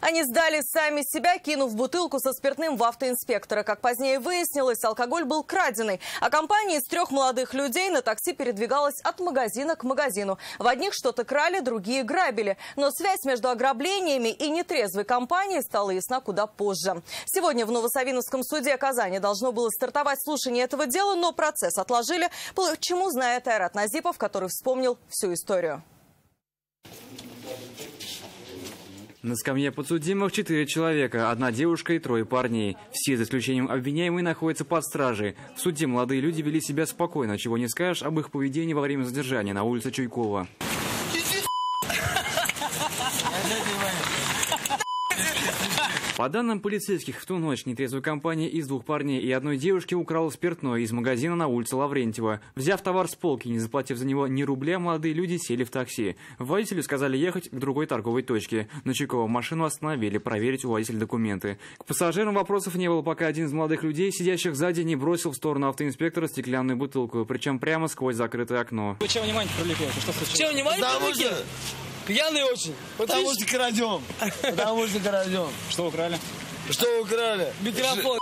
Они сдали сами себя, кинув бутылку со спиртным в автоинспектора. Как позднее выяснилось, алкоголь был краденый. А компания из 3 молодых людей на такси передвигалась от магазина к магазину. В одних что-то крали, другие грабили. Но связь между ограблениями и нетрезвой компанией стала ясна куда позже. Сегодня в Новосавиновском суде Казани должно было стартовать слушание этого дела, но процесс отложили. Почему, знает Айрат Назипов, который вспомнил всю историю. На скамье подсудимых 4 человека, 1 девушка и 3 парней. Все, за исключением обвиняемых, находятся под стражей. В суде молодые люди вели себя спокойно, чего не скажешь об их поведении во время задержания на улице Чуйкова. По данным полицейских, в ту ночь нетрезвая компания из 2 парней и 1 девушки украла спиртное из магазина на улице Лаврентьева. Взяв товар с полки, не заплатив за него ни рубля, молодые люди сели в такси. Водителю сказали ехать к другой торговой точке. На Чуйкова машину остановили, проверить у водителя документы. К пассажирам вопросов не было, пока один из молодых людей, сидящих сзади, не бросил в сторону автоинспектора стеклянную бутылку, причем прямо сквозь закрытое окно. Вы чего внимание привлекаете? Что случилось? Чего внимание привлекли? Пьяный очень. Потому что крадем. Потому что крадем. Что украли? Что украли? Микрофон.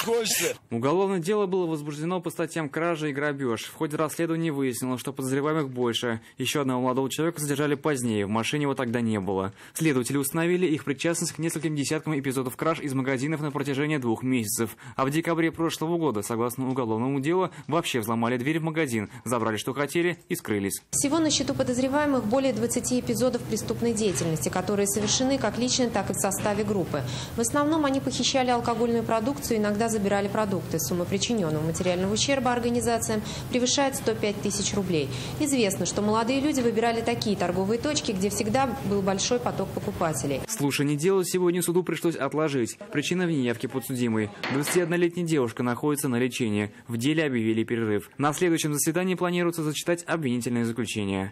Хочется. Уголовное дело было возбуждено по статьям кража и грабеж. В ходе расследования выяснилось, что подозреваемых больше. Еще одного молодого человека задержали позднее, в машине его тогда не было. Следователи установили их причастность к нескольким десяткам эпизодов краж из магазинов на протяжении 2 месяцев. А в декабре прошлого года, согласно уголовному делу, вообще взломали дверь в магазин, забрали что хотели и скрылись. Всего на счету подозреваемых более 20 эпизодов преступной деятельности, которые совершены как лично, так и в составе группы. В основном они похищали алкогольную продукцию, иногда забирали продукты. Сумма причиненного материального ущерба организациям превышает 105 тысяч рублей. Известно, что молодые люди выбирали такие торговые точки, где всегда был большой поток покупателей. Слушание дела сегодня суду пришлось отложить. Причина в неявке подсудимой. 21-летняя девушка находится на лечении. В деле объявили перерыв. На следующем заседании планируется зачитать обвинительное заключение.